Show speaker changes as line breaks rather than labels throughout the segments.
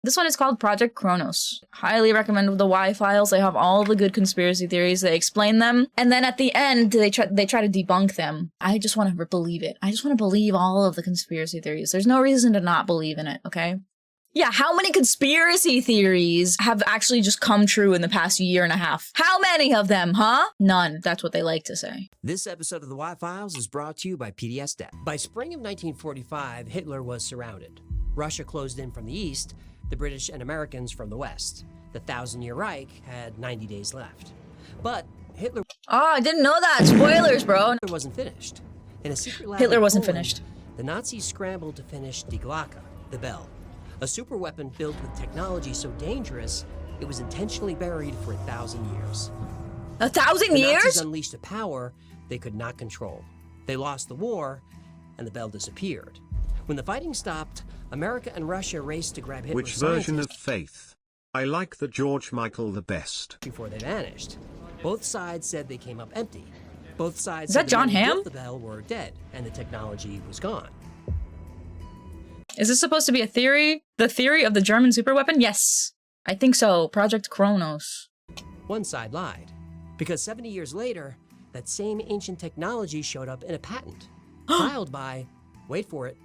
This one is called Project Kronos. Highly recommend the Y-Files. They have all the good conspiracy theories. They explain them. And then at the end, they try to debunk them. I just want to believe it. I just want to believe all of the conspiracy theories. There's no reason to not believe in it, okay? Yeah, how many conspiracy theories have actually just come true in the past year and a half? How many of them, huh? None. That's what they like to say.
This episode of the Y-Files is brought to you by PDS Debt. By spring of 1945, Hitler was surrounded. Russia closed in from the east, the British and Americans from the west. The 1,000-year Reich had 90 days left. But Hitler...
Oh, I didn't know that. Spoilers, bro.
...wasn't finished. In a secret lab
Hitler wasn't
Poland,
finished.
The Nazis scrambled to finish Die Glocke, the bell. A superweapon filled with technology so dangerous, it was intentionally buried for 1,000 years.
1,000 years?
The Nazis unleashed a power they could not control. They lost the war, and the bell disappeared. When the fighting stopped, America and Russia raced to grab Hitler's
Which version of Faith? I like the George Michael the best.
Before they vanished. Both sides said they came up empty. Both sides
Is that
said
John
the men who
Hamm?
built the bell were dead, and the technology was gone.
Is this supposed to be a theory? The theory of the German superweapon? Yes. I think so. Project Kronos.
One side lied, because 70 years later, that same ancient technology showed up in a patent, filed by, wait for it,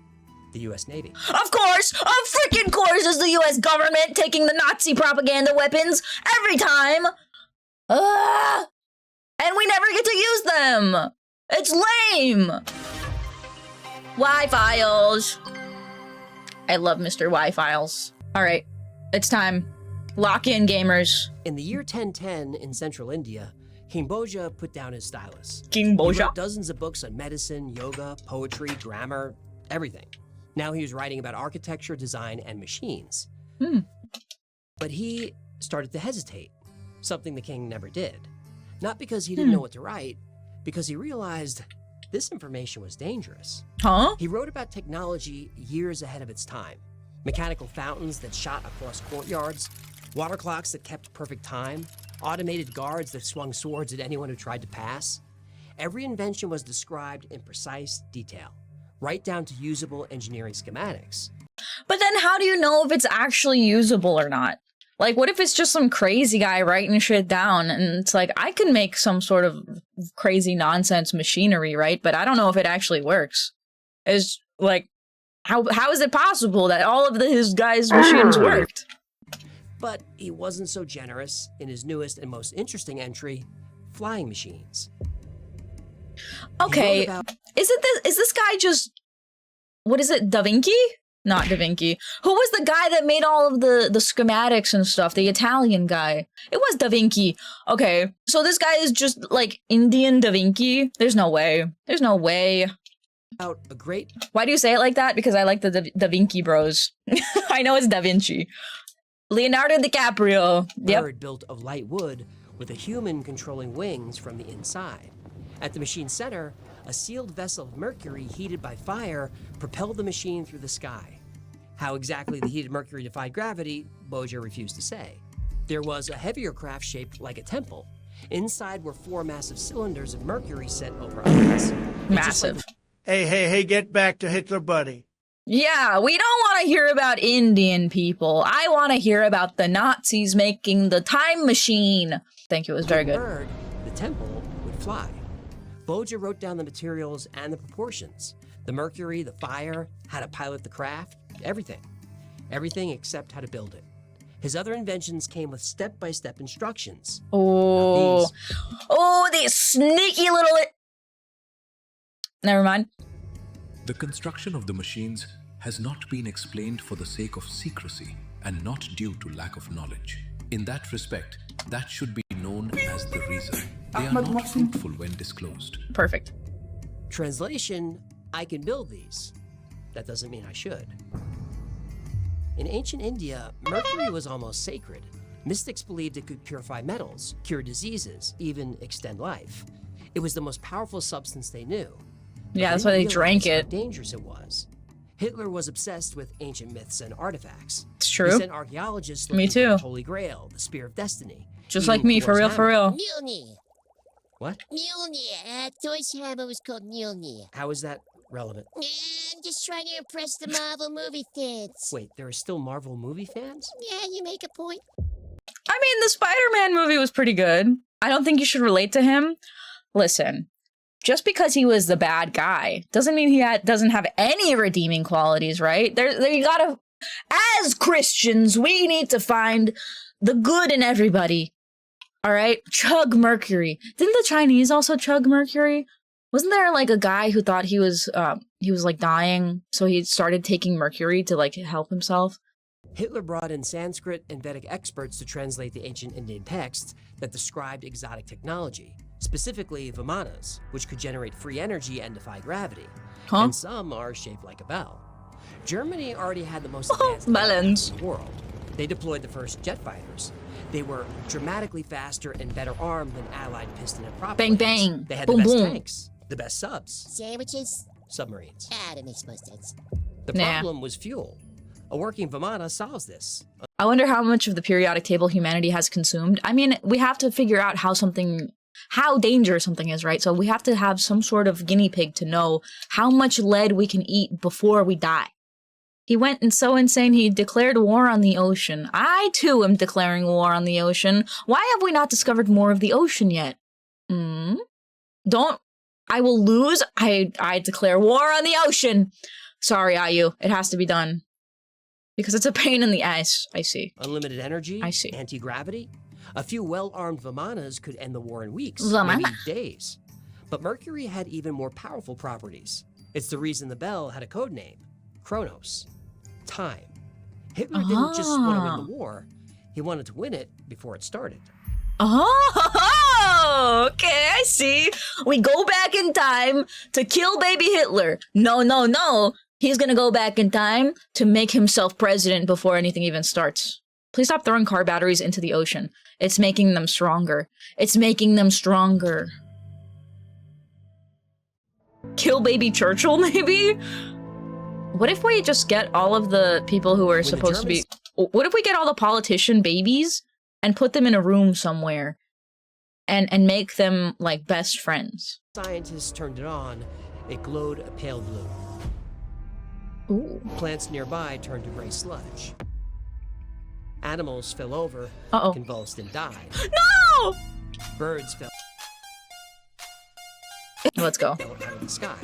the U.S. Navy.
Of course is the U.S. government taking the Nazi propaganda weapons every time. And we never get to use them. It's lame. Y-Files. I love Mr. Y-Files. All right, it's time. Lock in, gamers.
In the year 1010 in central India, King Bhoja put down his stylus.
King
He
Bhoja.
wrote dozens of books on medicine, yoga, poetry, grammar, everything. Now he was writing about architecture, design, and machines. But he started to hesitate, something the king never did. Not because he didn't know what to write, because he realized this information was dangerous.
Huh?
He wrote about technology years ahead of its time. Mechanical fountains that shot across courtyards, water clocks that kept perfect time, automated guards that swung swords at anyone who tried to pass. Every invention was described in precise detail, right down to usable engineering schematics.
But then how do you know if it's actually usable or not? Like, what if it's just some crazy guy writing shit down and it's like, I can make some sort of crazy nonsense machinery, right? But I don't know if it actually works. It's like, how is it possible that all of his guys' machines worked?
But he wasn't so generous in his newest and most interesting entry, flying machines.
Okay, is this guy just, what is it, Da Vinci? Not Da Vinci. Who was the guy that made all of the schematics and stuff? The Italian guy. It was Da Vinci. Okay, so this guy is just like Indian Da Vinci? There's no way. There's no way.
Out a great...
Why do you say it like that? Because I like the Da Vinci bros. I know it's Da Vinci. Leonardo DiCaprio.
bird built of light wood with a human controlling wings from the inside. At the machine's center, a sealed vessel of mercury heated by fire propelled the machine through the sky. How exactly the heated mercury defied gravity, Bhoja refused to say. There was a heavier craft shaped like a temple. Inside were 4 massive cylinders of mercury set over eyes.
Massive.
Hey, get back to Hitler, buddy.
Yeah, we don't want to hear about Indian people. I want to hear about the Nazis making the time machine. Thank you, it was very good.
Bird, the temple, would fly. Bhoja wrote down the materials and the proportions. The mercury, the fire, how to pilot the craft, everything. Everything except how to build it. His other inventions came with step-by-step instructions.
Oh, these sneaky little... Never mind.
The construction of the machines has not been explained for the sake of secrecy and not due to lack of knowledge. In that respect, that should be known as the reason. They are not fruitful when disclosed.
Perfect.
Translation, I can build these. That doesn't mean I should. In ancient India, mercury was almost sacred. Mystics believed it could purify metals, cure diseases, even extend life. It was the most powerful substance they knew.
Yeah, that's why they drank it.
How dangerous it was. Hitler was obsessed with ancient myths and artifacts.
It's true.
He sent archaeologists
Me
looking for
too.
the Holy Grail, the Spear of Destiny.
Just
even
like me, for
Thor's
real,
hammer.
for real.
What?
Mjolnir. Thor's hammer was called Mjolnir.
How is that relevant.
I'm just trying to impress the Marvel movie fans.
Wait, there are still Marvel movie fans?
Yeah, you make a point.
I mean, the Spider-Man movie was pretty good. I don't think you should relate to him. Listen, just because he was the bad guy doesn't mean he doesn't have any redeeming qualities, right? There you gotta, as Christians, we need to find the good in everybody. All right, chug mercury. Didn't the Chinese also chug mercury? Wasn't there like a guy who thought he was like dying, so he started taking mercury to like help himself?
Hitler brought in Sanskrit and Vedic experts to translate the ancient Indian texts that described exotic technology, specifically vimanas, which could generate free energy and defy gravity.
Huh?
And some are shaped like a bell. Germany already had the most advanced
Balance.
in the world. They deployed the first jet fighters. They were dramatically faster and better armed than Allied piston and prop
Bang,
planes.
bang.
They had
Boom,
the best
boom.
tanks, the best subs,
Sandwiches?
submarines.
Ah, that makes most sense.
The
Nah.
problem was fuel. A working Vimana solves this.
I wonder how much of the periodic table humanity has consumed. I mean, we have to figure out how dangerous something is, right? So we have to have some sort of guinea pig to know how much lead we can eat before we die. He went and so insane he declared war on the ocean. I too am declaring war on the ocean. Why have we not discovered more of the ocean yet? Don't. I will lose. I declare war on the ocean. Sorry, Ayu. It has to be done. Because it's a pain in the ass. I see.
Unlimited energy,
I see.
anti-gravity. A few well-armed Vimanas could end the war in weeks,
Vimana?
maybe days. But Mercury had even more powerful properties. It's the reason the bell had a code name, Kronos, time. Hitler didn't just want to win the war, he wanted to win it before it started.
Oh, okay, I see. We go back in time to kill baby Hitler. No. He's gonna go back in time to make himself president before anything even starts. Please stop throwing car batteries into the ocean. It's making them stronger. It's making them stronger. Kill baby Churchill, maybe? What if we just get all of the people who are supposed to be... What if we get all the politician babies and put them in a room somewhere and make them, like, best friends?
Scientists turned it on. It glowed a pale blue.
Ooh.
Plants nearby turned to gray sludge. Animals fell over,
Uh-oh.
convulsed, and died.
No!
Birds fell
Let's go.
out of the sky.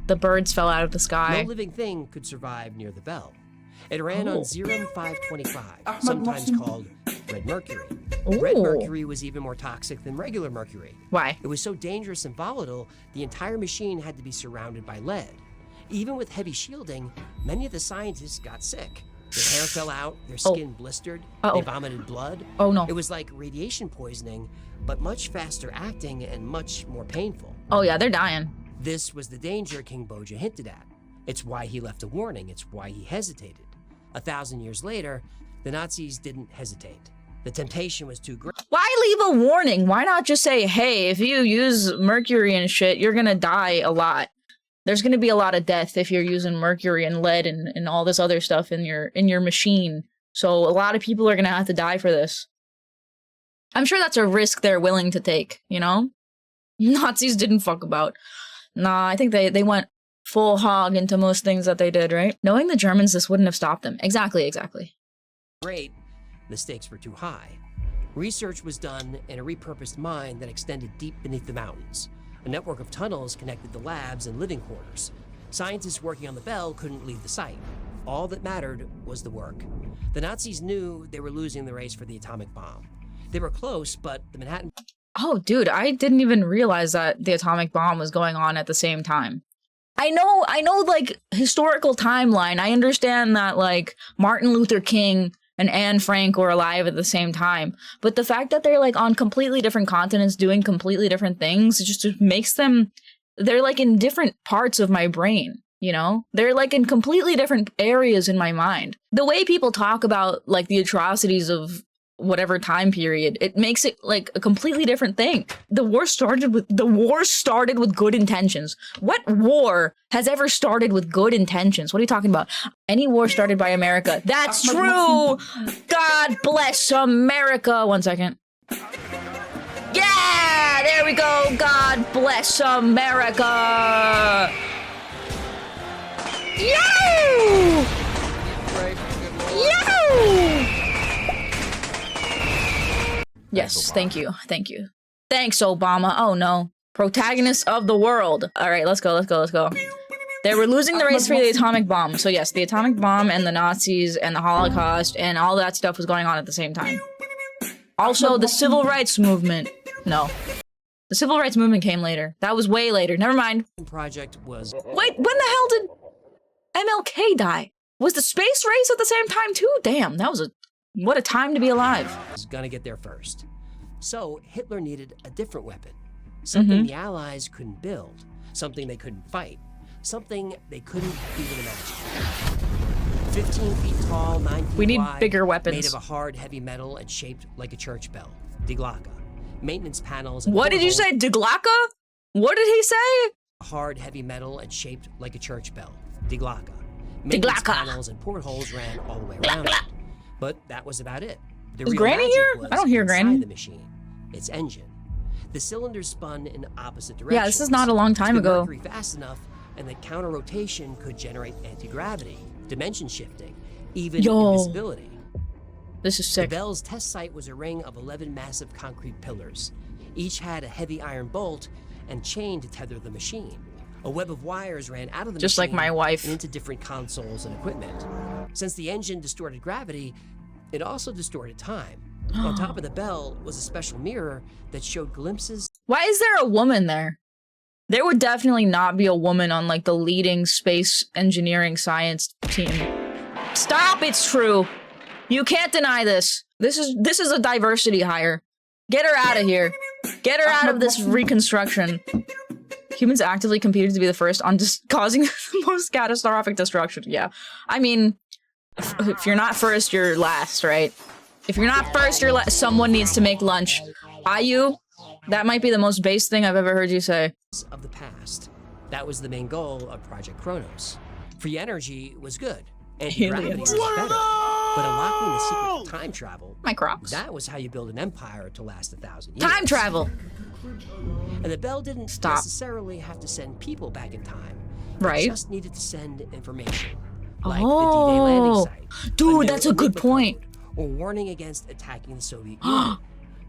The birds fell out of the
No
sky.
living thing could survive near the bell. It ran on Zerum 525, sometimes called red mercury. Red
Ooh.
mercury was even more toxic than regular mercury.
Why?
It was so dangerous and volatile, the entire machine had to be surrounded by lead. Even with heavy shielding, many of the scientists got sick. Their hair fell out, their skin blistered,
Uh-oh.
they vomited blood.
Oh, no.
It was like radiation poisoning, but much faster acting and much more painful.
Oh, yeah, they're dying.
This was the danger King Boja hinted at. It's why he left a warning, it's why he hesitated. 1,000 years later, the Nazis didn't hesitate. The temptation was too great.
Why leave a warning? Why not just say, hey, if you use mercury and shit, you're gonna die a lot. There's gonna be a lot of death if you're using mercury and lead and all this other stuff in your machine. So a lot of people are gonna have to die for this. I'm sure that's a risk they're willing to take, you know? Nazis didn't fuck about. Nah, I think they went full hog into most things that they did, right? Knowing the Germans, this wouldn't have stopped them. Exactly.
The stakes were too high. Research was done in a repurposed mine that extended deep beneath the mountains. A network of tunnels connected the labs and living quarters. Scientists working on the bell couldn't leave the site. All that mattered was the work. The Nazis knew they were losing the race for the atomic bomb. They were close, but the Manhattan...
Oh, dude, I didn't even realize that the atomic bomb was going on at the same time. I know, like, historical timeline. I understand that, like, Martin Luther King and Anne Frank were alive at the same time. But the fact that they're, like, on completely different continents doing completely different things, it just makes them... They're, like, in different parts of my brain, you know? They're, like, in completely different areas in my mind. The way people talk about, like, the atrocities of whatever time period, it makes it like a completely different thing. The war started with good intentions. What war has ever started with good intentions? What are you talking about? Any war started by America. That's true. God bless America. 1 second. Yeah, There we go. God bless America. Yo! Yo! Yes, thank you. Thank you. Thanks, Obama. Oh no. Protagonist of the world. All right, let's go. They were losing the race for the atomic bomb. So yes, the atomic bomb and the Nazis and the Holocaust and all that stuff was going on at the same time. Also, the civil rights movement. No. The civil rights movement came later. That was way later. Never mind.
Project was...
Wait, when the hell did MLK die? Was the space race at the same time too? Damn, that was a... What a time to be alive.
Was gonna get there first. So Hitler needed a different weapon. Something the Allies couldn't build. Something they couldn't fight. Something they couldn't even imagine. 15 feet tall, 9 feet
We need
wide,
bigger weapons.
made of a hard, heavy metal and shaped like a church bell. Die Glocke. Maintenance panels. And
What did you say? Die Glocke? What did he say?
Hard, heavy metal and shaped like a church bell. Die Glocke.
Die
Maintenance
Glocke.
panels and portholes ran all the way around it. But that was about it. The
Is
real
Granny
magic
here?
was
I don't hear
inside
Granny.
the machine. Its engine. The cylinders spun in opposite directions.
Yeah, this is not a long time
to
ago.
Mercury fast enough, and the counter rotation could generate anti-gravity, dimension shifting, even
Yo.
invisibility.
This is
The
sick.
Bell's test site was a ring of 11 massive concrete pillars. Each had a heavy iron bolt and chain to tether the machine. A web of wires ran out of the
Just
machine
like my wife.
and into different consoles and equipment. Since the engine distorted gravity, it also distorted time. On top of the Bell was a special mirror that showed glimpses.
Why is there a woman there? There would definitely not be a woman on like the leading space engineering science team. Stop, it's true. You can't deny this. This is a diversity hire. Get her out of here. Get her out of this reconstruction. Humans actively competed to be the first on just causing the most catastrophic destruction. Yeah. I mean, if you're not first, you're last, right? If you're not first, you're last. Someone needs to make lunch. Ayu, that might be the most base thing I've ever heard you say.
Of the past. That was the main goal of Project Kronos. Free energy was good. Anti-gravity was better. But unlocking the secret of time travel,
My Crocs.
that was how you build an empire to last 1,000 years.
Time travel.
And the Bell didn't
Stop.
necessarily have to send people back in time.
Right.
It just needed to send information. Like the D-Day landing
Oh,
site.
dude,
new
that's a good
Enigma
point.
code, or warning against attacking the Soviet Union.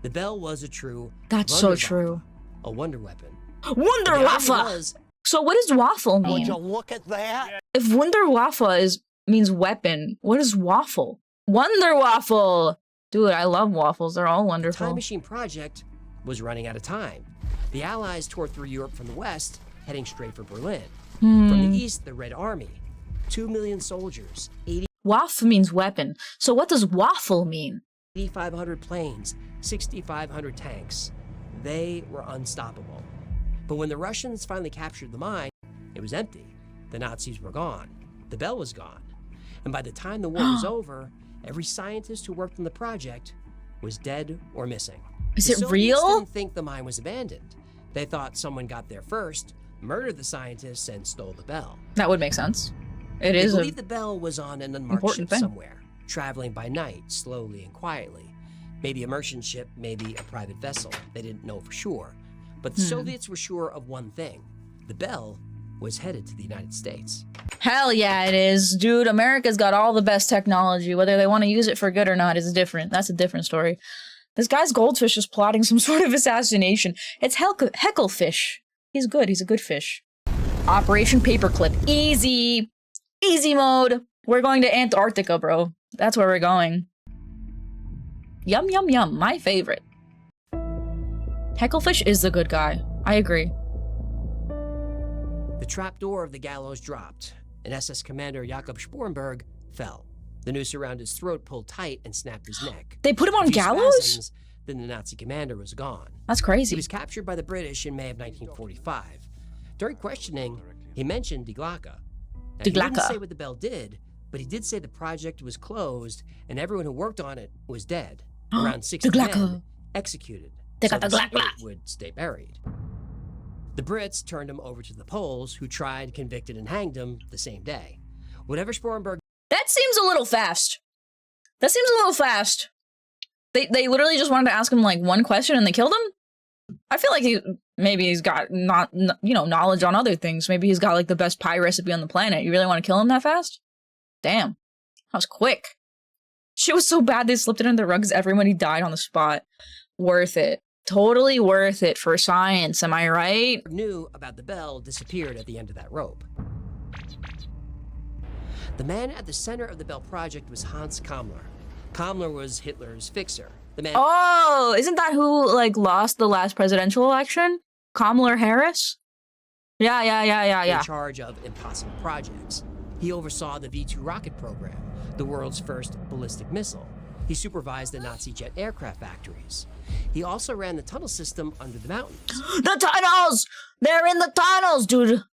The Bell was a true
That's so
Wunderwaffe,
true.
a wonder weapon.
Wunderwaffe.
The irony was,
So what does waffle mean?
Would you look at that?
If Wunderwaffe means weapon, what is waffle? Wonderwaffle! Dude, I love waffles. They're all
the
wonderful.
Time Machine project was running out of time. The Allies tore through Europe from the west, heading straight for Berlin. From the east, the Red Army. 2 million soldiers,
Waff means weapon. So what does waffle mean?
8,500 planes, 6,500 tanks. They were unstoppable. But when the Russians finally captured the mine, it was empty. The Nazis were gone. The Bell was gone. And by the time the war was over, every scientist who worked on the project was dead or missing.
Is
The
it
Soviets
real?
didn't think the mine was abandoned. They thought someone got there first, murdered the scientists, and stole the Bell.
That would make sense. It
They
is a...
believed the Bell was on an unmarked
important
ship
thing.
somewhere, traveling by night, slowly and quietly. Maybe a merchant ship, maybe a private vessel. They didn't know for sure. But the Soviets were sure of one thing. The Bell was headed to the United States.
Hell yeah, it is. Dude, America's got all the best technology. Whether they want to use it for good or not is different. That's a different story. This guy's goldfish is plotting some sort of assassination. It's Hecklefish. He's good. He's a good fish. Operation Paperclip. Easy. Easy mode. We're going to Antarctica, bro. That's where we're going. Yum, yum, yum. My favorite. Hecklefish is the good guy. I agree.
The trapdoor of the gallows dropped, and SS Commander Jakob Spornberg fell. The noose around his throat pulled tight and snapped his neck.
They put him
A
on
few
gallows?
spasms, then the Nazi commander was gone.
That's
He
crazy.
was captured by the British in May of 1945. During questioning, he mentioned Die Glocke. Now,
Die
he didn't
Glocke.
say what the Bell did, but he did say the project was closed and everyone who worked on it was dead. Around 60
Die Glocke.
men executed.
Die
so
Glocke.
the secret would stay buried. The Brits turned him over to the Poles, who tried, convicted, and hanged him the same day. Whatever Spornberg
That seems a little fast. That seems a little fast. They literally just wanted to ask him like one question and they killed him? I feel like he's got knowledge on other things. Maybe he's got like the best pie recipe on the planet. You really want to kill him that fast? Damn, that was quick. Shit was so bad they slipped it under the rug because everybody died on the spot. Worth it. Totally worth it for science, am I right?
Knew about the bell disappeared at the end of that rope. The man at the center of the Bell project was Hans Kammler. Kammler was Hitler's fixer. The man
Oh, isn't that who like lost the last presidential election? Kamala Harris? Yeah.
in charge of impossible projects. He oversaw the V-2 rocket program, the world's first ballistic missile. He supervised the Nazi jet aircraft factories. He also ran the tunnel system under the mountains.
The tunnels! They're in the tunnels, dude!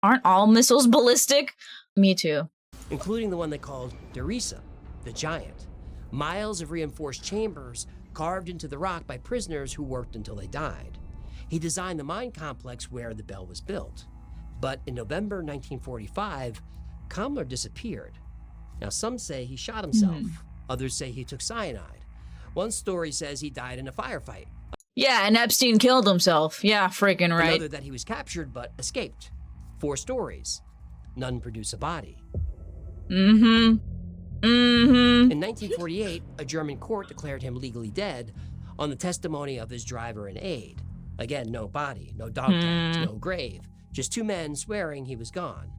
Aren't all missiles ballistic? Me too.
Including the one they called Derisa, the giant. Miles of reinforced chambers carved into the rock by prisoners who worked until they died. He designed the mine complex where the bell was built. But in November 1945, Kammler disappeared. Now some say he shot himself. Others say he took cyanide. One story says he died in a firefight.
Yeah, and Epstein killed himself. Yeah, freaking right.
Another that he was captured but escaped. 4 stories. None produce a body. In 1948, a German court declared him legally dead on the testimony of his driver and aide. Again, no body, no dog tags, no grave. Just 2 men swearing he was gone.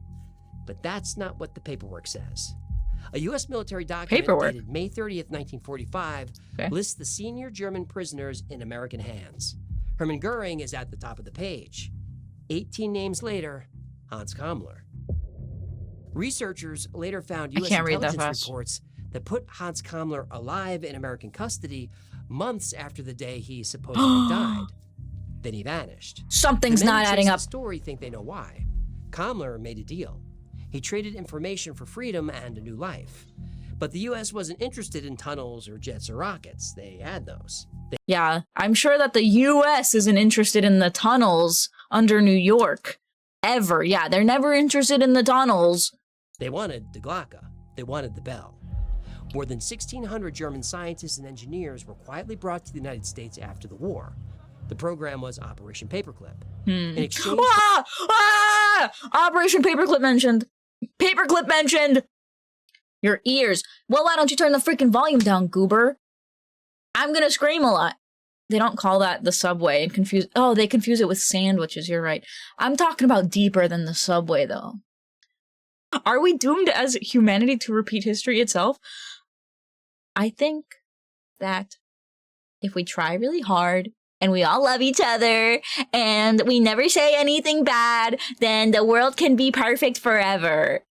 But that's not what the paperwork says. A U.S. military document dated May 30th, 1945, lists the senior German prisoners in American hands. Hermann Goering is at the top of the page. 18 names later, Hans Kammler. Researchers later found U.S. intelligence reports that put Hans Kammler alive in American custody months after the day he supposedly died. Then he vanished.
Something's not adding up.
The story think they know why. Kammler made a deal. He traded information for freedom and a new life. But the U.S. wasn't interested in tunnels or jets or rockets. They had those.
Yeah, I'm sure that the U.S. isn't interested in the tunnels under New York. Ever. Yeah, they're never interested in the tunnels.
They wanted the Glocke. They wanted the bell. More than 1,600 German scientists and engineers were quietly brought to the United States after the war. The program was Operation Paperclip. In exchange
Operation Paperclip mentioned. Paperclip mentioned! Your ears. Well, why don't you turn the freaking volume down, goober? I'm gonna scream a lot. They don't call that the subway and confuse. Oh, they confuse it with sandwiches. You're right. I'm talking about deeper than the subway, though. Are we doomed as humanity to repeat history itself? I think that if we try really hard and we all love each other and we never say anything bad, then the world can be perfect forever.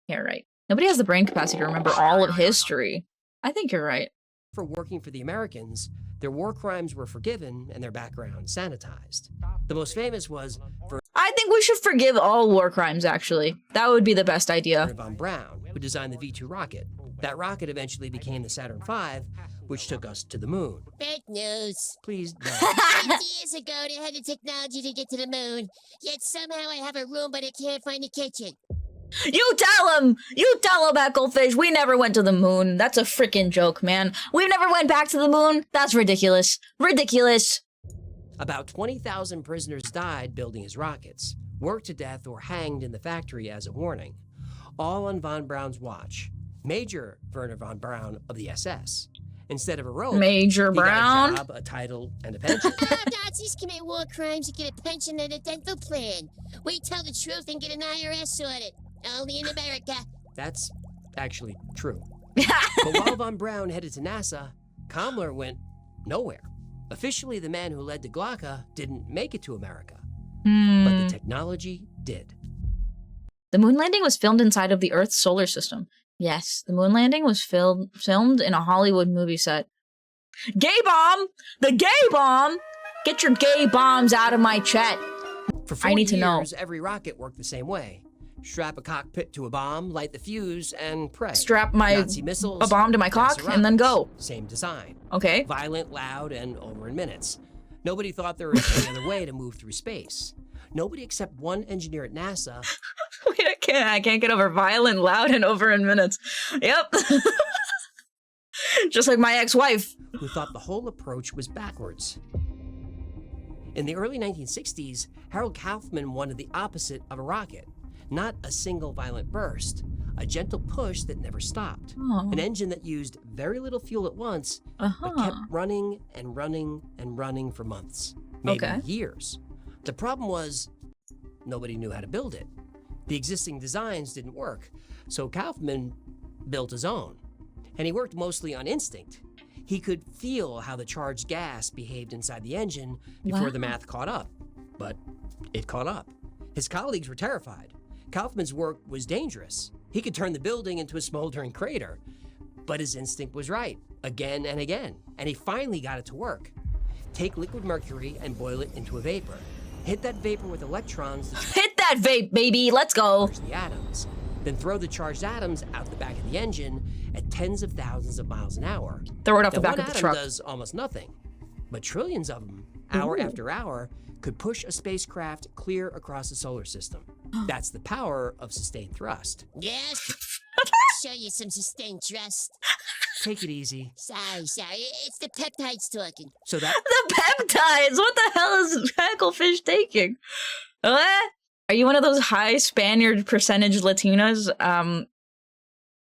You're right. Nobody has the brain capacity to remember all of history. I think you're right.
For working for the Americans, their war crimes were forgiven and their background sanitized. The most famous was
I think we should forgive all war crimes, actually. That would be the best idea.
Wernher von Braun, who designed the V-2 rocket. That rocket eventually became the Saturn V, which took us to the moon.
Fake news.
Please don't.
50 years ago, they had the technology to get to the moon. Yet somehow I have a room, but I can't find the kitchen.
You tell him, Ecclefish. We never went to the moon. That's a freaking joke, man. We never went back to the moon. That's ridiculous. Ridiculous.
About 20,000 prisoners died building his rockets, worked to death or hanged in the factory as a warning. All on von Braun's watch. Major Wernher von Braun of the SS. Instead of a rope,
Major
he
Braun?
got a job, a title, and a pension.
Nazis commit war crimes to get a pension and a dental plan. We tell the truth and get an IRS audit. Only in America.
That's actually true. But while von Braun headed to NASA, Kammler went nowhere. Officially, the man who led the Glocke didn't make it to America. But the technology did.
The moon landing was filmed inside of the Earth's solar system. Yes, the moon landing was filmed in a Hollywood movie set. Gay bomb! The gay bomb! Get your gay bombs out of my chat.
For 40
I need to know.
years, every rocket worked the same way. Strap a cockpit to a bomb, light the fuse, and pray.
Strap
Nazi missiles,
a bomb to my cock,
NASA
and then go.
rockets, Same design.
Okay.
Violent, loud, and over in minutes. Nobody thought there was any other way to move through space. Nobody except one engineer at NASA.
Wait, I can't get over violent, loud, and over in minutes. Yep. Just like my ex-wife.
who thought the whole approach was backwards. In the early 1960s, Harold Kaufman wanted the opposite of a rocket. Not a single violent burst, a gentle push that never stopped.
Oh.
An engine that used very little fuel at once, but kept running and running and running for months, maybe years. The problem was, nobody knew how to build it. The existing designs didn't work, so Kaufman built his own. And he worked mostly on instinct. He could feel how the charged gas behaved inside the engine before the math caught up. But it caught up. His colleagues were terrified. Kaufman's work was dangerous. He could turn the building into a smoldering crater. But his instinct was right, again and again. And he finally got it to work. Take liquid mercury and boil it into a vapor. Hit that vapor with electrons that
Hit that vape, baby. Let's go.
charge the atoms. Then throw the charged atoms out the back of the engine at tens of thousands of miles an hour.
Throw it off the
Now,
back
one
of the
atom
truck.
does almost nothing, but trillions of them, hour after hour, could push a spacecraft clear across the solar system. That's the power of sustained thrust.
Yes? Show you some sustained thrust.
Take it easy.
Sorry. It's the peptides talking.
So that
The peptides. What the hell is Hacklefish taking? What? Are you one of those high Spaniard percentage Latinas?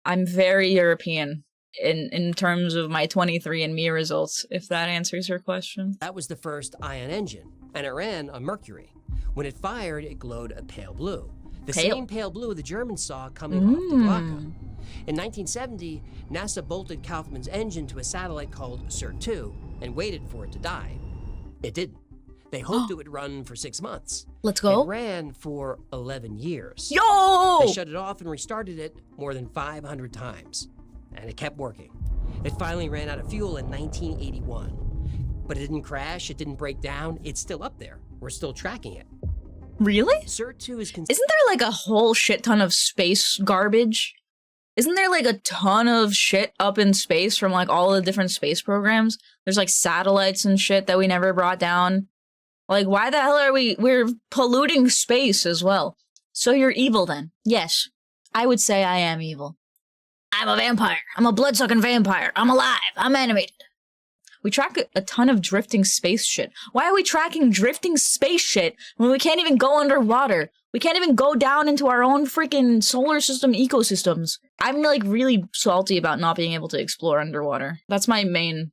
I'm very European in terms of my 23andMe results, if that answers your question.
that was the first ion engine, and it ran on mercury. When it fired, it glowed a pale blue. The
Pale.
same pale blue the Germans saw coming off the Glocka. In 1970, NASA bolted Kaufman's engine to a satellite called SIR-2 and waited for it to die. It didn't. They hoped it would run for 6 months.
Let's
It
go.
ran for 11 years.
Yo!
They shut it off and restarted it more than 500 times. And it kept working. It finally ran out of fuel in 1981. But it didn't crash, it didn't break down, it's still up there. We're still tracking it.
Really?
SIR-2 is
Isn't there like a whole shit ton of space garbage? Isn't there like a ton of shit up in space from like all the different space programs? There's like satellites and shit that we never brought down. Like, why the hell are we're polluting space as well? So you're evil then? Yes, I would say I am evil. I'm a vampire. I'm a blood-sucking vampire. I'm alive. I'm animated. We track a ton of drifting space shit. Why are we tracking drifting space shit when we can't even go underwater? We can't even go down into our own freaking solar system ecosystems. I'm like really salty about not being able to explore underwater. That's my main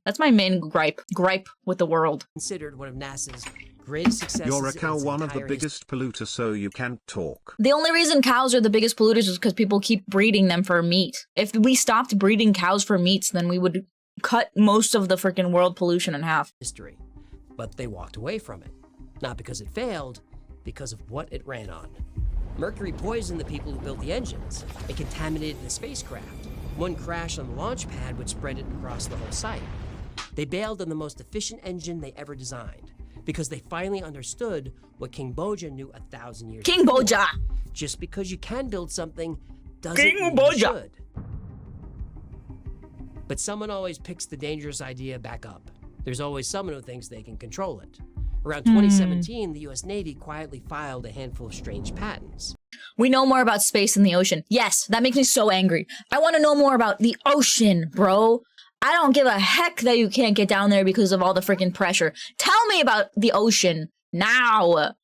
gripe with the world.
considered one of NASA's greatest successes.
You're a
in
cow,
its
one of the
entire
biggest polluter, so you can't talk.
The only reason cows are the biggest polluters is because people keep breeding them for meat. If we stopped breeding cows for meats, then we would cut most of the freaking world pollution in half.
history. But they walked away from it. Not because it failed, because of what it ran on. Mercury poisoned the people who built the engines. It contaminated the spacecraft. One crash on the launch pad would spread it across the whole site. They bailed on the most efficient engine they ever designed, because they finally understood what King Boja knew 1,000 years
King
before.
Boja!
Just because you can build something doesn't
King
mean you
Boja.
should. But someone always picks the dangerous idea back up. There's always someone who thinks they can control it. Around 2017, the US Navy quietly filed a handful of strange patents.
We know more about space than the ocean. Yes, that makes me so angry. I want to know more about the ocean, bro. I don't give a heck that you can't get down there because of all the freaking pressure. Tell me about the ocean now.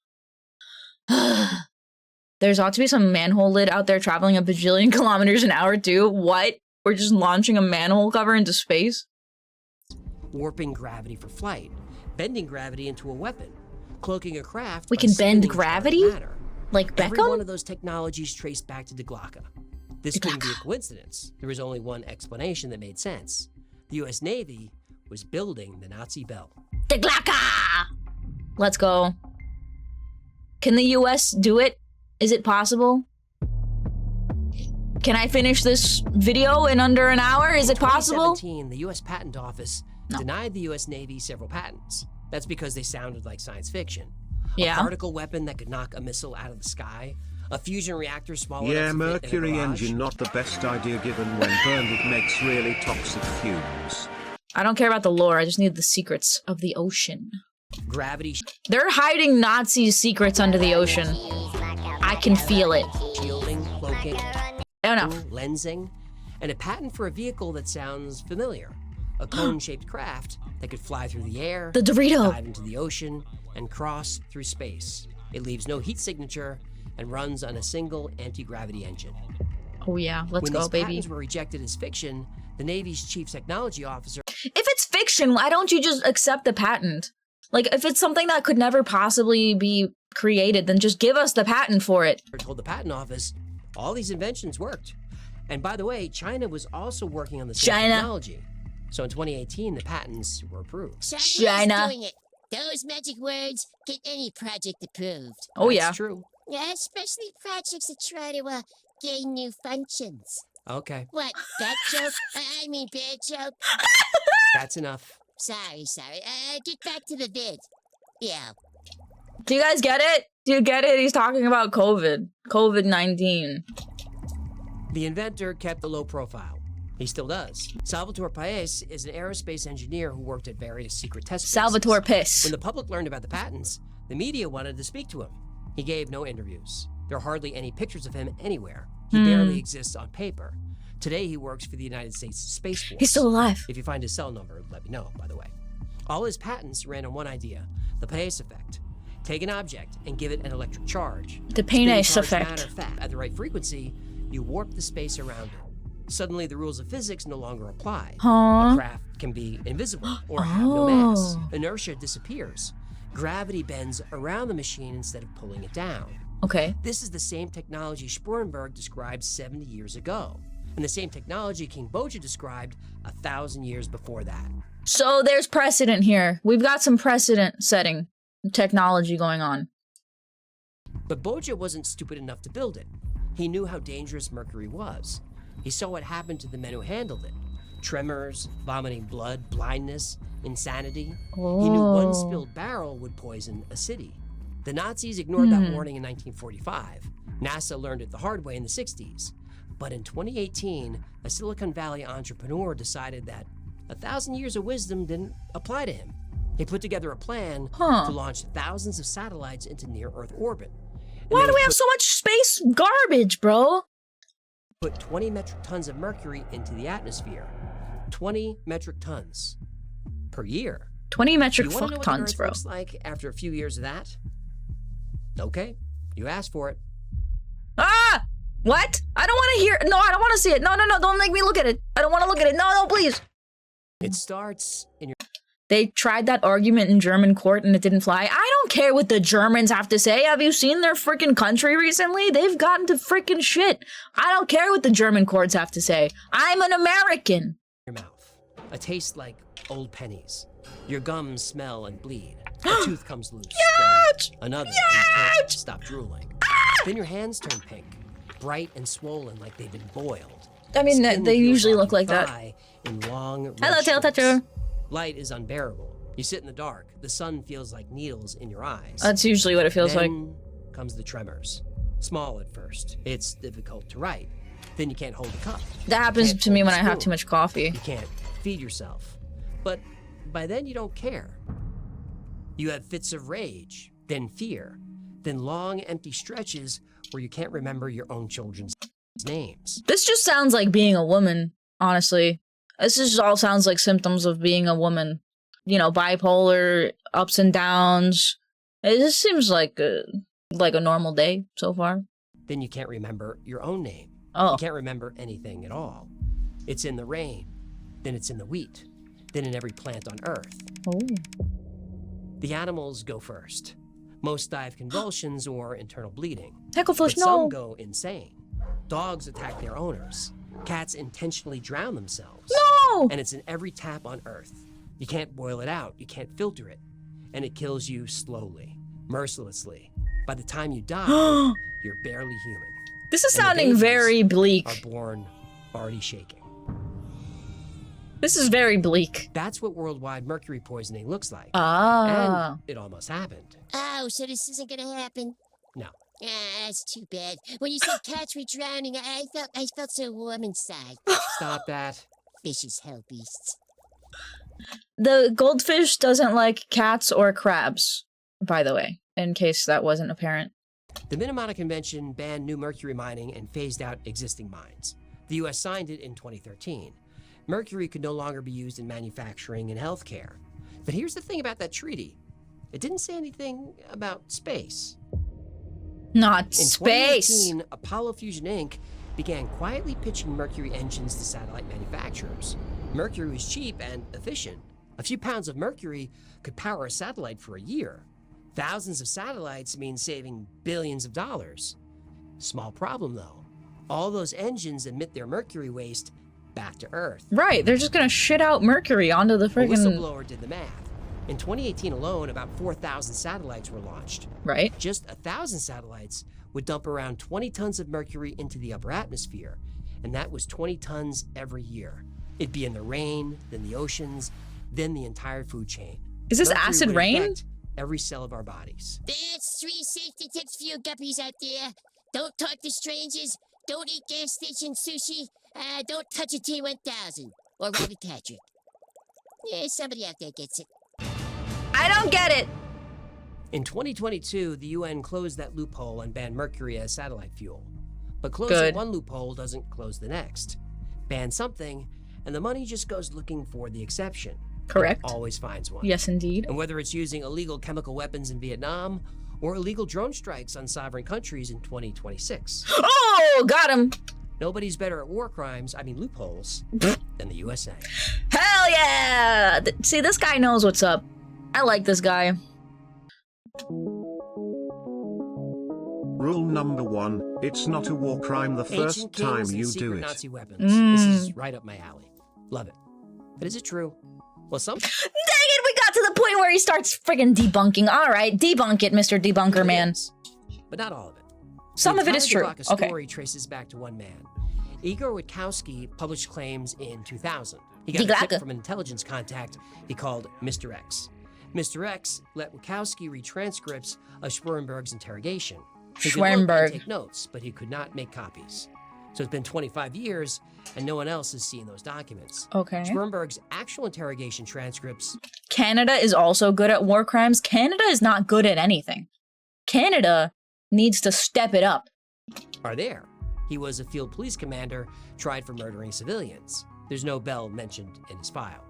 There's ought to be some manhole lid out there traveling a bajillion kilometers an hour too. What? We're just launching a manhole cover into space?
Warping gravity for flight, bending gravity into a weapon, cloaking a craft.
We
by
can bend
spinning dark
gravity?
matter.
Like
Every one
Beckham?
of those technologies traced back to the Glocka. This couldn't be a coincidence. There was only one explanation that made sense. The US Navy was building the Nazi Bell.
The Glocka! Let's go. Can the US do it? Is it possible? Can I finish this video in under an hour? Is it possible?
2017, the US Patent Office denied the US Navy several patents. That's because they sounded like science fiction.
Yeah.
A particle weapon that could knock a missile out of the sky. A fusion reactor small
Yeah,
enough to fit in a
mercury
garage.
engine not the best idea given when burned it makes really toxic fumes.
I don't care about the lore. I just need the secrets of the ocean.
Gravity
They're hiding Nazi secrets under the ocean. I can feel it.
shielding, cloaking,
I don't know.
lensing. and a patent for a vehicle that sounds familiar. A cone-shaped craft that could fly through the air,
The Dorito.
dive into the ocean, and cross through space. It leaves no heat signature and runs on a single anti-gravity engine.
Oh yeah, let's
When
go,
these
baby.
patents were rejected as fiction, the Navy's chief technology officer
If it's fiction, why don't you just accept the patent? Like, if it's something that could never possibly be created, then just give us the patent for it.
told the patent office all these inventions worked. And by the way, China was also working on the same
China.
technology. So in 2018, the patents were approved.
China.
Doing it. Those magic words get any project approved.
Oh
That's
yeah.
true.
Yeah, especially projects that try to gain new functions.
Okay,
What? That joke? I mean, bad joke.
that's enough.
Sorry. Get back to the vid. Yeah.
Do you guys get it? Do you get it? He's talking about COVID. COVID-19.
The inventor kept a low profile. He still does. Salvatore Paes is an aerospace engineer who worked at various secret test bases.
Salvatore Piss.
When the public learned about the patents, the media wanted to speak to him. He gave no interviews. There are hardly any pictures of him anywhere. He barely exists on paper. Today, he works for the United States Space Force.
He's still alive.
If you find his cell number, let me know, by the way. All his patents ran on one idea, the Paes effect. Take an object and give it an electric charge.
The
Spinning
Paes
charged
effect.
matter fast. At the right frequency, you warp the space around it. Suddenly, the rules of physics no longer apply. A
Huh?
craft can be invisible or have no mass.
Oh.
Inertia disappears. Gravity bends around the machine instead of pulling it down.
Okay.
This is the same technology Sporenberg described 70 years ago, and the same technology King Boja described 1,000 years before that.
So there's precedent here. We've got some precedent setting technology going on.
But Boja wasn't stupid enough to build it. He knew how dangerous mercury was. He saw what happened to the men who handled it. Tremors, vomiting blood, blindness, insanity. He knew one
Oh.
spilled barrel would poison a city. The Nazis ignored that warning in 1945. NASA learned it the hard way in the 60s. But in 2018, a Silicon Valley entrepreneur decided that 1,000 years of wisdom didn't apply to him. He put together a plan
Huh.
to launch thousands of satellites into near-Earth orbit. And
Why
they
do
would
we have so much space garbage, bro?
put 20 metric tons of mercury into the atmosphere. 20 metric tons per year.
20 metric
You want to know
fuck
what
tons,
the Earth
bro.
looks like after a few years of that? Okay, you asked for it.
Ah! What? I don't want to hear. No, I don't want to see it. No, don't make me look at it. I don't want to look at it. No, please.
It starts in your
They tried that argument in German court and it didn't fly. I don't care what the Germans have to say. Have you seen their freaking country recently? They've gotten to freaking shit. I don't care what the German courts have to say. I'm an American.
mouth. A taste like old pennies. Your gums smell and bleed. A tooth comes loose. Then another. And you can't stop drooling. Then your hands turn pink, bright and swollen like they've been boiled.
I mean,
Skin
they
peels
usually
off
look
your
like that.
thigh in long red
Hello, tail
streaks.
toucher.
Light is unbearable. You sit in the dark. The sun feels like needles in your eyes.
That's usually what it feels like.
Then comes the tremors. Small at first. It's difficult to write. Then you can't hold a cup.
That happens
Can't
to me
hold
when
a
I have
spoon.
too much coffee.
You can't feed yourself. But by then you don't care. You have fits of rage, then fear, then long empty stretches where you can't remember your own children's names.
This just sounds like being a woman, honestly. This just all sounds like symptoms of being a woman. You know, bipolar, ups and downs. It just seems like a normal day so far.
Then you can't remember your own name.
Oh.
You can't remember anything at all. It's in the rain, then it's in the wheat, then in every plant on earth.
Oh.
The animals go first. Most die of convulsions or internal bleeding. But
Hecklefish,
some
no.
go insane. Dogs attack their owners. Cats intentionally drown themselves.
No!
And it's in every tap on Earth. You can't boil it out. You can't filter it. And it kills you slowly, mercilessly. By the time you die, you're barely human.
This is
And the
sounding
babies
very bleak.
Are born already shaking.
This is very bleak.
That's what worldwide mercury poisoning looks like.
Ah.
And it almost happened.
Oh, so this isn't gonna happen?
No.
Ah, that's too bad. When you said cats were drowning, I felt so warm inside.
Stop that.
Vicious hell beasts.
The goldfish doesn't like cats or crabs, by the way, in case that wasn't apparent.
The Minamata Convention banned new mercury mining and phased out existing mines. The US signed it in 2013. Mercury could no longer be used in manufacturing and healthcare. But here's the thing about that treaty. It didn't say anything about space.
Not
In
space.
2018, Apollo Fusion Inc. began quietly pitching Mercury engines to satellite manufacturers. Mercury was cheap and efficient. A few pounds of mercury could power a satellite for a year. Thousands of satellites means saving billions of dollars. Small problem though. All those engines emit their mercury waste back to Earth.
Right, they're just gonna shit out mercury onto the
A
friggin'...
whistleblower did the math. In 2018 alone, about 4,000 satellites were launched.
Right?
Just 1,000 satellites would dump around 20 tons of mercury into the upper atmosphere, and that was 20 tons every year. It'd be in the rain, then the oceans, then the entire food chain.
Is this
Mercury
acid
would
rain?
affect every cell of our bodies.
That's 3 safety tips for you guppies out there. Don't talk to strangers. Don't eat gas station sushi. Don't touch a T-1000 or Robert Patrick. Yeah, somebody out there gets it.
I don't get it.
In 2022, the UN closed that loophole and banned mercury as satellite fuel. But closing
Good.
one loophole doesn't close the next. Ban something, and the money just goes looking for the exception.
Correct.
It always finds one.
Yes, indeed.
And whether it's using illegal chemical weapons in Vietnam or illegal drone strikes on sovereign countries in 2026,
Oh, got him.
nobody's better at war crimes, I mean loopholes, than the USA.
Hell yeah! See, this guy knows what's up. I like this guy.
Rule number 1, it's not a war crime the first
Ancient
time
kings and
you
secret
do it.
Nazi weapons. This is right up my alley. Love it. But is it true? Well, some
Dang it, we got to the point where he starts friggin' debunking. All right, debunk it, Mr. Debunker Man.
is, but not all of it.
Some
The
of it is
entire
true.
Glocka
Okay.
story traces back to one man. Igor Witkowski published claims in 2000. He got
Die
a tip
Glocke.
from an intelligence contact he called Mr. X. Mr. X let Witkowski read transcripts of Schwerenberg's interrogation. He could look and
Schwerenberg.
take notes, but he could not make copies. So it's been 25 years, and no one else has seen those documents.
Okay.
Schwerenberg's actual interrogation transcripts
Canada is also good at war crimes. Canada is not good at anything. Canada needs to step it up.
are there. He was a field police commander tried for murdering civilians. There's no Bell mentioned in his file.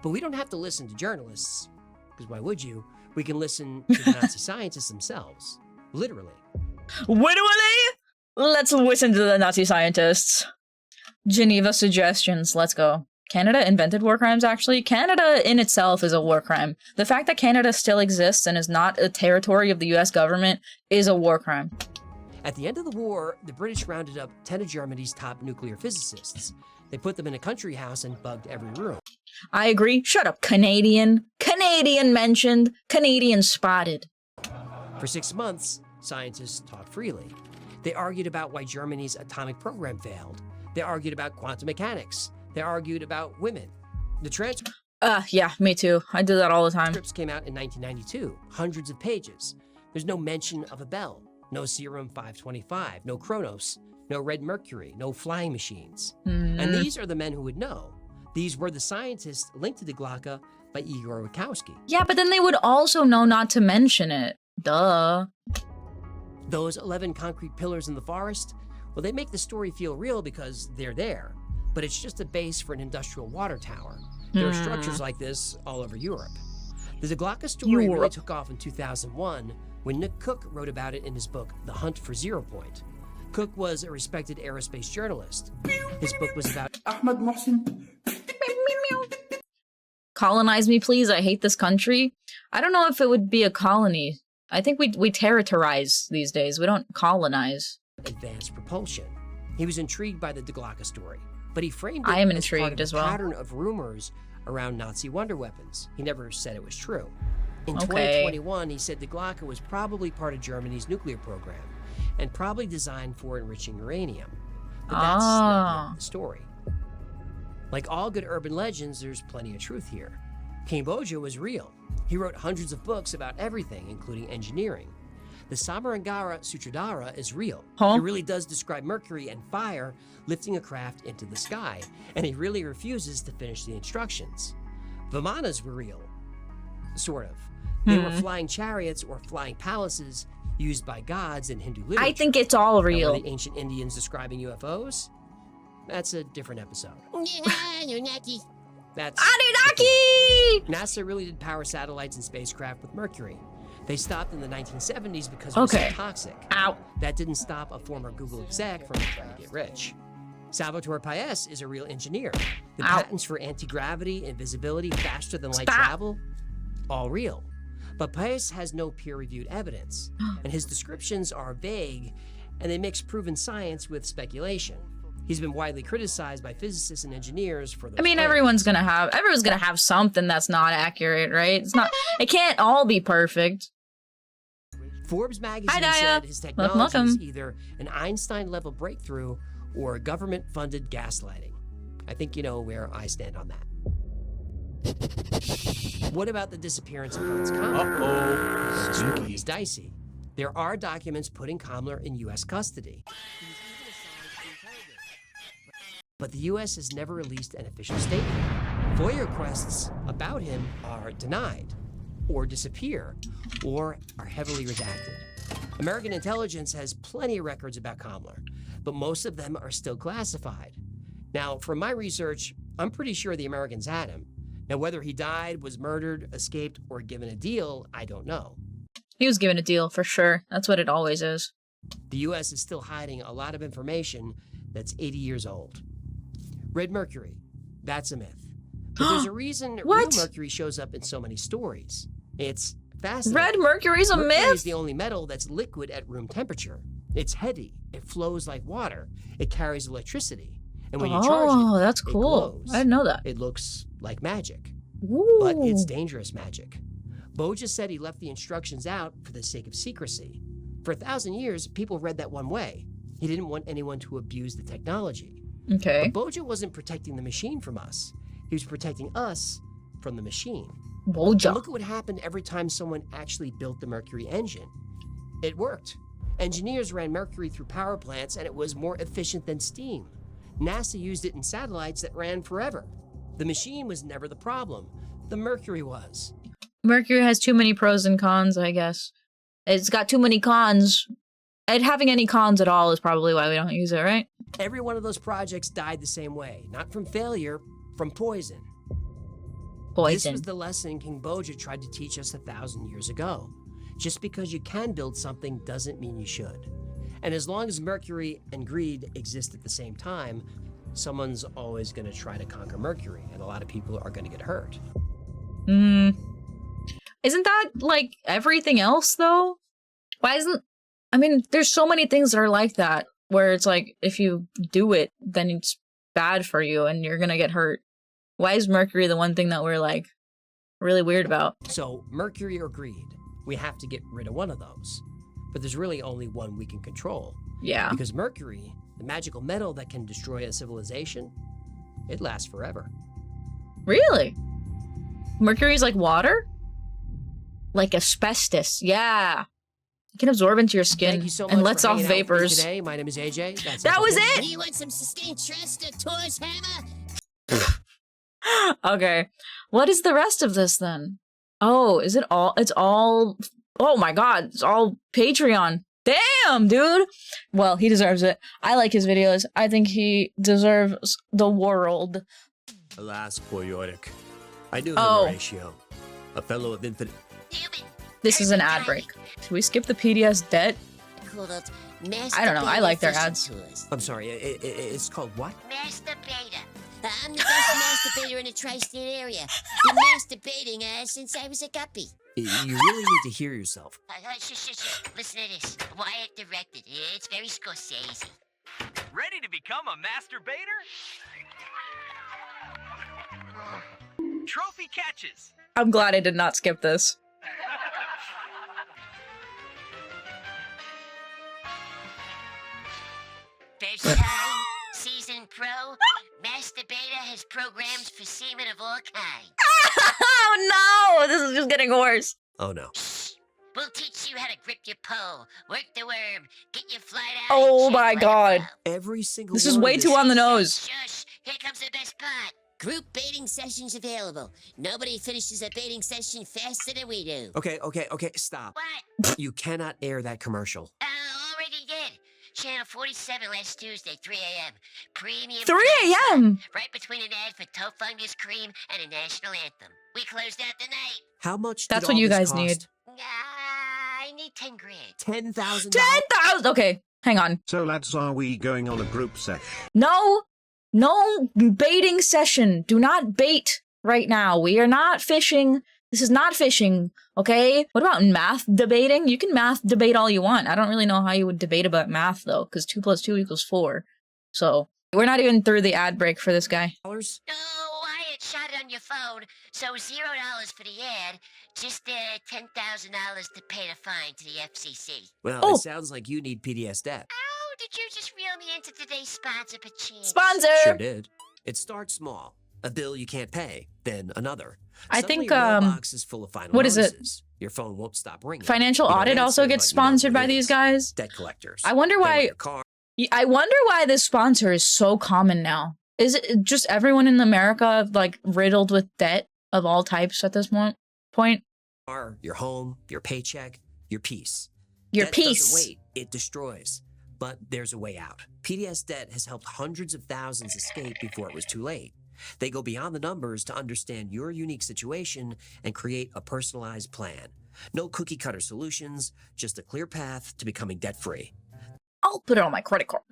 But we don't have to listen to journalists, because why would you? We can listen to the Nazi scientists themselves. Literally.
Literally? Let's listen to the Nazi scientists. Geneva suggestions. Let's go. Canada invented war crimes, actually. Canada in itself is a war crime. The fact that Canada still exists and is not a territory of the US government is a war crime.
At the end of the war, the British rounded up 10 of Germany's top nuclear physicists. They put them in a country house and bugged every room.
I agree. Shut up, Canadian. Canadian mentioned. Canadian spotted.
For 6 months, scientists talked freely. They argued about why Germany's atomic program failed. They argued about quantum mechanics. They argued about women. The transcripts
Yeah, me too. I do that all the time.
came out in 1992, hundreds of pages. There's no mention of a bell, no Serum 525, no Kronos, no red mercury, no flying machines. And these are the men who would know. These were the scientists linked to the Glocka by Igor Witkowski.
Yeah, but then they would also know not to mention it. Duh.
Those 11 concrete pillars in the forest, well, they make the story feel real because they're there. But it's just a base for an industrial water tower. There are structures like this all over Europe. The Glocka story really
Europe.
took off in 2001 when Nick Cook wrote about it in his book, The Hunt for Zero Point. Cook was a respected aerospace journalist. His book was about
Colonize me, please. I hate this country. I don't know if it would be a colony. I think we territorize these days. We don't colonize.
advanced propulsion. He was intrigued by the Glocka story, but he framed it
I am
as part
intrigued
of
as
a
well.
pattern of rumors around Nazi wonder weapons. He never said it was true. In
Okay.
2021, he said the Glocka was probably part of Germany's nuclear program and probably designed for enriching uranium. But that's not the story. Like all good urban legends, there's plenty of truth here. King Bojo was real. He wrote hundreds of books about everything, including engineering. The Samarangara Sutradhara is real.
Huh?
He really does describe Mercury and fire lifting a craft into the sky, and he really refuses to finish the instructions. Vimanas were real. Sort of. They were flying chariots or flying palaces used by gods in Hindu literature.
I think it's all
Now,
real.
were the ancient Indians describing UFOs? that's a different episode.
Yeah, you're lucky.
That's
Anunnaki!
NASA really did power satellites and spacecraft with mercury. They stopped in the 1970s because it was so toxic.
Ow.
That didn't stop a former Google exec from trying to get rich. Salvatore Paes is a real engineer. The patents for anti-gravity and visibility faster than light travel, all real. But Paes has no peer-reviewed evidence, and his descriptions are vague, and they mix proven science with speculation. He's been widely criticized by physicists and engineers for those
I mean,
claims.
everyone's gonna have something that's not accurate, right? It can't all be perfect.
Forbes magazine
Hi, Daya.
said his technology
Welcome.
is either an Einstein-level breakthrough or government-funded gaslighting. I think you know where I stand on that. What about the disappearance of Hans Kammler?
Uh-oh.
The story is dicey. There are documents putting Kammler in U.S. custody. But the U.S. has never released an official statement. FOIA requests about him are denied, or disappear, or are heavily redacted. American intelligence has plenty of records about Kammler, but most of them are still classified. Now, from my research, I'm pretty sure the Americans had him. Now, whether he died, was murdered, escaped, or given a deal, I don't know.
He was given a deal for sure. That's what it always is.
The U.S. is still hiding a lot of information that's 80 years old. Red mercury, that's a myth. But there's a reason real mercury shows up in so many stories. It's fascinating.
Red mercury's a
Mercury
myth?
is the only metal that's liquid at room temperature. It's heady. It flows like water. It carries electricity. And when you charge it,
that's
it
cool.
glows.
I didn't know that.
It looks like magic.
Ooh.
But it's dangerous magic. Bo just said he left the instructions out for the sake of secrecy. For 1,000 years, people read that one way. He didn't want anyone to abuse the technology.
Okay.
But Boja wasn't protecting the machine from us. He was protecting us from the machine. And
Boja.
look at what happened every time someone actually built the Mercury engine. It worked. Engineers ran Mercury through power plants and it was more efficient than steam. NASA used it in satellites that ran forever. The machine was never the problem. The Mercury was.
Mercury has too many pros and cons, I guess. It's got too many cons. And having any cons at all is probably why we don't use it, right?
Every one of those projects died the same way. Not from failure, from poison. This
Poison.
was the lesson King Boja tried to teach us 1,000 years ago. Just because you can build something doesn't mean you should. And as long as Mercury and greed exist at the same time, someone's always going to try to conquer Mercury, and a lot of people are going to get hurt.
Isn't that like everything else, though? Why isn't... I mean, there's so many things that are like that, where it's like, if you do it, then it's bad for you and you're gonna get hurt. Why is Mercury the one thing that we're like really weird about?
So, Mercury or greed, we have to get rid of one of those. But there's really only one we can control.
Yeah.
Because Mercury, the magical metal that can destroy a civilization, it lasts forever.
Really? Mercury's like water? Like asbestos. Yeah. It can absorb into your skin
Thank you so much
and
for
lets off
hanging out with me
vapors.
today. My name is AJ.
That was
everything.
it?
You want some sustained trust to Tor's hammer?
Okay. What is the rest of this then? Oh, is it all? It's all... Oh my god, it's all Patreon. Damn, dude! Well, he deserves it. I like his videos. I think he deserves the world.
Alas, poor Yorick. I knew him,
Oh.
Horatio. A fellow of infinite...
Human.
This is an ad break. Should we skip the PDS debt?
Called
I don't know, I like their ads.
Tours.
I'm sorry, it's called what?
Masturbator. I'm the best masturbator in the tri-state area. Been masturbating since I was a guppy.
You really need to hear yourself.
Shush. Listen to this. Wyatt directed. It's very Scorsese.
Ready to become a masturbator? Trophy catches.
I'm glad I did not skip this.
First time, season pro, masturbator has programs for semen of all kinds.
Oh no! This is just getting worse.
Oh no.
We'll teach you how to grip your pole, work the worm, get your flight out.
Oh
and
my
check like a
god.
pro.
Every single
This
one
is
of
way
this-
too on the nose.
Shush! Here comes the best part. Group baiting sessions available. Nobody finishes a baiting session faster than we do.
Okay, stop.
What?
You cannot air that commercial.
Already did. Channel 47 last Tuesday, 3 a.m. Premium
3
time slot,
a.m.
right between an ad for Toe Fungus Cream and a national anthem. We closed out the night.
How much
That's
did
what
all
you
this
guys
cost?
need.
I need 10 grand.
$10,000.
10,000. Okay, hang on.
So lads, are we going on a group sesh?
No, no baiting session. Do not bait right now. We are not fishing. This is not fishing, okay? What about math debating? You can math debate all you want. I don't really know how you would debate about math, though, because 2 + 2 = 4. So, we're not even through the ad break for this guy.
No, I had shot it on your phone, so $0 for the ad, just $10,000 to pay the fine to the FCC.
Well,
Oh.
it sounds like you need PDS debt.
Oh, did you just reel me into today's sponsor, perchance?
Sponsor!
Sure did. It starts small. A bill you can't pay, then another.
I
Suddenly
think,
your mailbox is full of final
what is it?
notices. Your phone won't stop ringing.
Financial
You don't
Audit also
answer,
gets
but you know
sponsored
what
by
it
these
is.
guys.
Debt collectors.
I wonder
They want
why.
your car.
I wonder why this sponsor is so common now. Is it just everyone in America like riddled with debt of all types at this point?
Your home, your paycheck, your peace.
Your
Debt
peace.
doesn't wait, it destroys. But there's a way out. PDS Debt has helped hundreds of thousands escape before it was too late. They go beyond the numbers to understand your unique situation and create a personalized plan. No cookie cutter solutions, just a clear path to becoming debt free.
I'll put it on my credit card.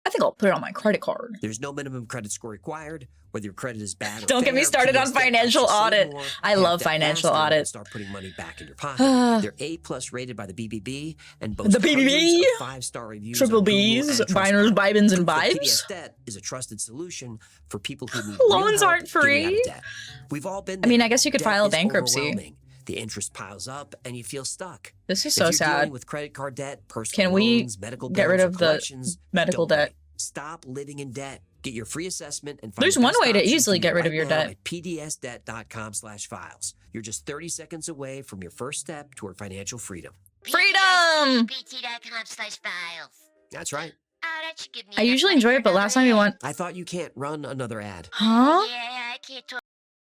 I think I'll put it on my credit card.
There's no minimum credit score required, whether your credit is bad or
Don't get me
fair,
started on
PDS Debt
financial
helps you save
audit.
more,
I
pay off
love
debt
financial
faster,
audit.
and start putting money back in your pocket. They're A+ rated by the BBB and boast
The BBB?
hundreds of 5-star reviews
Triple
on Google
B's,
and
biners,
Trustpilot.
bibins, and
Proof that
vibes.
PDS Debt is a trusted solution for people who need
Loans
real help
aren't
getting out
free.
of debt. We've all been
I mean,
there.
I guess you could
Debt
file
is
bankruptcy.
overwhelming. The interest piles up and you feel stuck.
This is
If
so
you're
sad.
dealing with credit card debt, personal
Can we
loans, medical
get
bills,
rid
or
of the
collections,
medical
don't
debt?
wait. Stop living in debt. Get your free assessment and find
There's
the
one
best
way to
option
easily
for
get
you
rid of
right
your
now
debt.
at pdsdebt.com/files. You're just 30 seconds away from your first step toward financial freedom.
Freedom!
pt.com/files.
That's right.
Oh, that should give me
I
enough
usually
money
enjoy
for
it, but last time
another
you
ad.
went,
I thought you can't run another ad.
huh?
Yeah, I can't talk.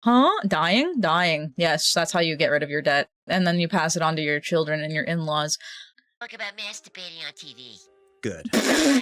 Huh? Dying? Dying. Yes, that's how you get rid of your debt. And then you pass it on to your children and your in-laws.
Talk about masturbating on TV.
Good.
I